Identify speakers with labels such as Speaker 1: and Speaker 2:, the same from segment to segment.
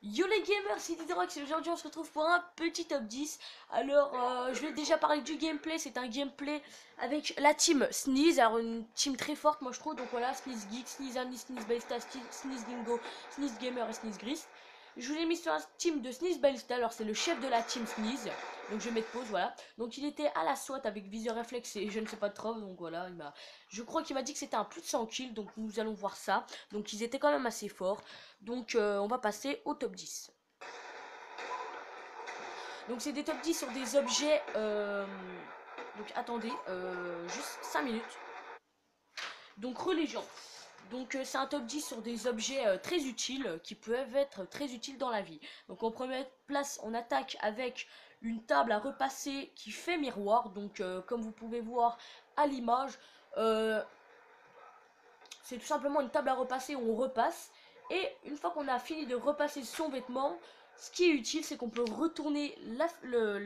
Speaker 1: Yo les gamers, c'est Diderox et aujourd'hui on se retrouve pour un petit top 10. Alors je vais déjà parler du gameplay, c'est un gameplay avec la team Sneeze, alors une team très forte moi je trouve, donc voilà, Sneeze Geek, Sneeze Annie, Sneeze Ballista, Sneeze Dingo, Sneeze Gamer et Sneeze Gris. Je vous ai mis sur un team de Sneeze Ballista, alors c'est le chef de la team Sneeze, donc je vais mettre pause, voilà. Donc il était à la SWAT avec viseur réflexe et je ne sais pas trop, donc voilà, je crois qu'il m'a dit que c'était un plus de 100 kills, donc nous allons voir ça. Donc ils étaient quand même assez forts. Donc on va passer au top 10. Donc c'est des top 10 sur des objets. Donc attendez, juste 5 minutes. Donc religion. Donc c'est un top 10 sur des objets très utiles qui peuvent être très utiles dans la vie. Donc en première place, on attaque avec une table à repasser qui fait miroir. Donc comme vous pouvez voir à l'image, euh, c'est tout simplement une table à repasser où on repasse. Et une fois qu'on a fini de repasser son vêtement, ce qui est utile, c'est qu'on peut retourner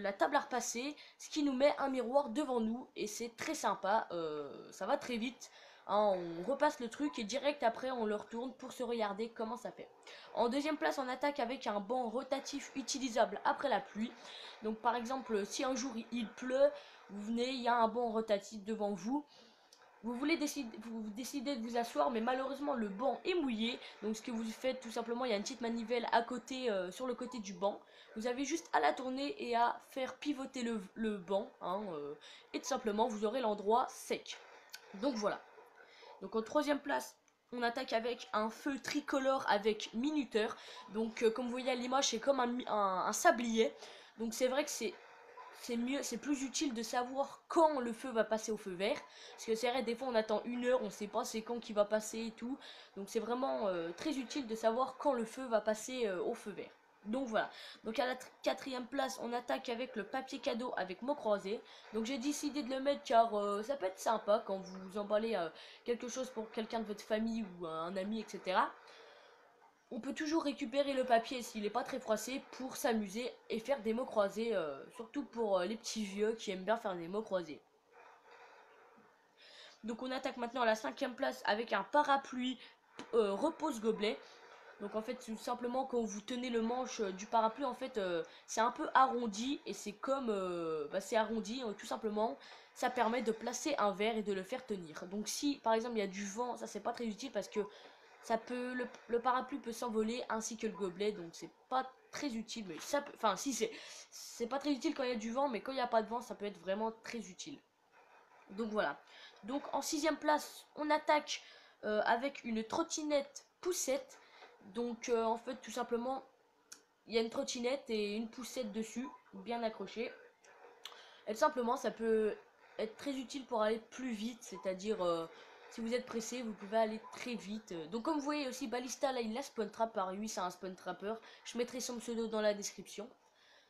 Speaker 1: la table à repasser, ce qui nous met un miroir devant nous. Et c'est très sympa, ça va très vite. Hein, on repasse le truc et direct après on le retourne pour se regarder comment ça fait. En deuxième place, on attaque avec un banc rotatif utilisable après la pluie. Donc par exemple, si un jour il pleut, vous venez, il y a un banc rotatif devant vous. Vous décidez de vous asseoir, mais malheureusement le banc est mouillé. Donc ce que vous faites tout simplement, il y a une petite manivelle à côté, sur le côté du banc. Vous avez juste à la tourner et à faire pivoter le banc, hein, et tout simplement vous aurez l'endroit sec. Donc voilà. Donc en troisième place, on attaque avec un feu tricolore avec minuteur. Donc comme vous voyez à l'image, c'est comme un sablier. Donc c'est vrai que c'est mieux, c'est plus utile de savoir quand le feu va passer au feu vert. Parce que c'est vrai, des fois on attend une heure, on sait pas c'est quand qui va passer et tout. Donc c'est vraiment très utile de savoir quand le feu va passer au feu vert. Donc voilà. Donc à la quatrième place, on attaque avec le papier cadeau avec mots croisés. Donc j'ai décidé de le mettre car ça peut être sympa quand vous emballez quelque chose pour quelqu'un de votre famille ou un ami, etc. On peut toujours récupérer le papier s'il n'est pas très froissé pour s'amuser et faire des mots croisés, surtout pour les petits vieux qui aiment bien faire des mots croisés. Donc on attaque maintenant à la cinquième place avec un parapluie repose-gobelet. Donc en fait tout simplement quand vous tenez le manche du parapluie, en fait c'est un peu arrondi et c'est comme c'est arrondi tout simplement. Ça permet de placer un verre et de le faire tenir. Donc si par exemple il y a du vent, ça c'est pas très utile parce que ça peut le parapluie peut s'envoler ainsi que le gobelet, donc c'est pas très utile, mais ça peut, enfin si c'est pas très utile quand il y a du vent, mais quand il n'y a pas de vent ça peut être vraiment très utile. Donc voilà. Donc en sixième place, on attaque avec une trottinette poussette. Donc en fait tout simplement il y a une trottinette et une poussette dessus, bien accrochée. Et tout simplement ça peut être très utile pour aller plus vite, c'est-à-dire si vous êtes pressé, vous pouvez aller très vite. Donc comme vous voyez aussi, Ballista là il a spawn trap par lui, c'est un spawn trapper. Je mettrai son pseudo dans la description.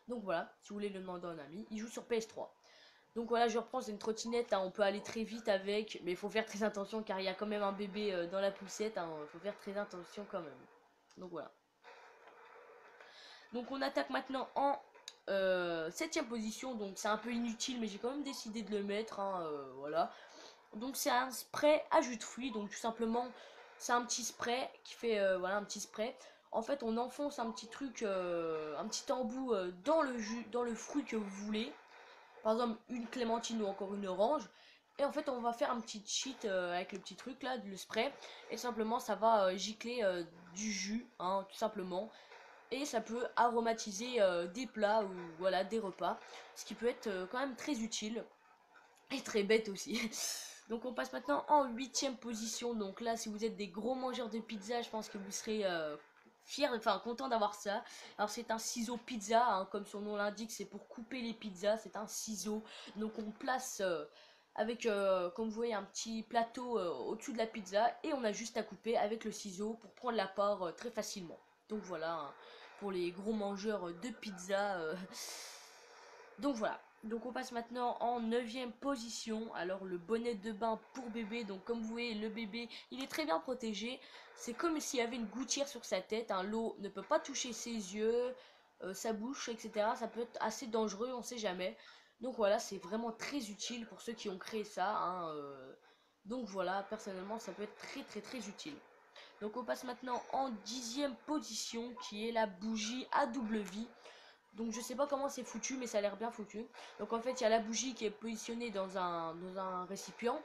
Speaker 1: Donc voilà, si vous voulez le demander à un ami, il joue sur PS3. Donc voilà, je reprends, c'est une trottinette, hein, on peut aller très vite avec, mais il faut faire très attention car il y a quand même un bébé dans la poussette, hein, faut faire très attention quand même. Donc voilà. Donc on attaque maintenant en 7ème position, donc c'est un peu inutile, mais j'ai quand même décidé de le mettre, hein, voilà. Donc c'est un spray à jus de fruits, donc tout simplement c'est un petit spray qui fait voilà un petit spray. En fait on enfonce un petit truc, un petit embout dans le jus, dans le fruit que vous voulez. Par exemple une clémentine ou encore une orange. Et en fait on va faire un petit cheat avec le petit truc là, le spray. Et simplement ça va gicler du jus, hein, tout simplement. Et ça peut aromatiser des plats ou voilà des repas. Ce qui peut être quand même très utile. Et très bête aussi. Donc on passe maintenant en 8ème position. Donc là, si vous êtes des gros mangeurs de pizza, je pense que vous serez fiers, enfin content d'avoir ça. Alors c'est un ciseau pizza, hein, comme son nom l'indique, c'est pour couper les pizzas. C'est un ciseau. Donc on place avec, comme vous voyez, un petit plateau au-dessus de la pizza. Et on a juste à couper avec le ciseau pour prendre la part très facilement. Donc voilà, hein, pour les gros mangeurs de pizza. Donc voilà. Donc on passe maintenant en 9ème position. Alors le bonnet de bain pour bébé. Donc comme vous voyez, le bébé il est très bien protégé. C'est comme s'il y avait une gouttière sur sa tête, hein. L'eau ne peut pas toucher ses yeux, sa bouche, etc. Ça peut être assez dangereux, on sait jamais. Donc voilà, c'est vraiment très utile pour ceux qui ont créé ça, hein. Donc voilà, personnellement ça peut être très très très utile. Donc on passe maintenant en 10e position, qui est la bougie à double vie. Donc je sais pas comment c'est foutu, mais ça a l'air bien foutu. Donc en fait il y a la bougie qui est positionnée dans un récipient.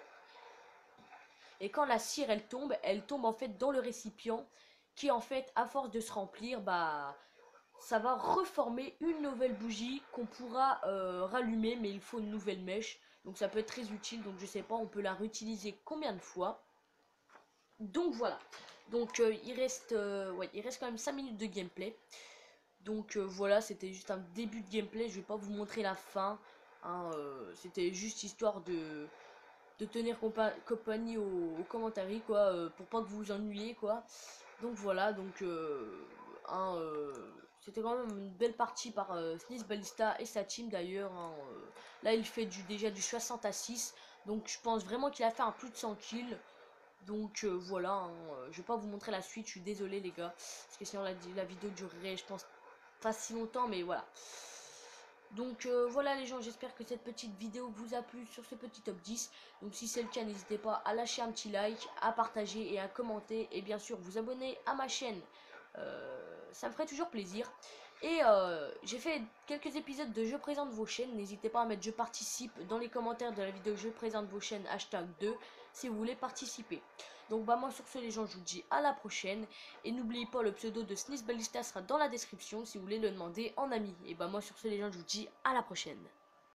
Speaker 1: Et quand la cire elle tombe en fait dans le récipient, qui en fait à force de se remplir, bah ça va reformer une nouvelle bougie qu'on pourra rallumer, mais il faut une nouvelle mèche. Donc ça peut être très utile, donc je sais pas, on peut la réutiliser combien de fois. Donc voilà. Donc il reste quand même 5 minutes de gameplay. Donc voilà, c'était juste un début de gameplay, je vais pas vous montrer la fin. Hein, c'était juste histoire de tenir compagnie aux commentaires, quoi, pour pas que vous vous ennuyiez, quoi. Donc voilà, donc hein, c'était quand même une belle partie par Sniz Ballista et sa team d'ailleurs. Hein, là il fait déjà du 60 à 6, donc je pense vraiment qu'il a fait un plus de 100 kills. Donc voilà, hein, je vais pas vous montrer la suite, je suis désolé les gars, parce que sinon la vidéo durerait, je pense, pas si longtemps, mais voilà. Donc voilà les gens, j'espère que cette petite vidéo vous a plu sur ce petit top 10. Donc si c'est le cas, n'hésitez pas à lâcher un petit like, à partager et à commenter. Et bien sûr, vous abonner à ma chaîne, ça me ferait toujours plaisir. Et j'ai fait quelques épisodes de Je présente vos chaînes. N'hésitez pas à mettre je participe dans les commentaires de la vidéo Je présente vos chaînes #2 si vous voulez participer. Donc bah moi sur ce les gens, je vous dis à la prochaine. Et n'oubliez pas, le pseudo de Sniz Ballista sera dans la description si vous voulez le demander en ami. Et bah moi sur ce les gens, je vous dis à la prochaine.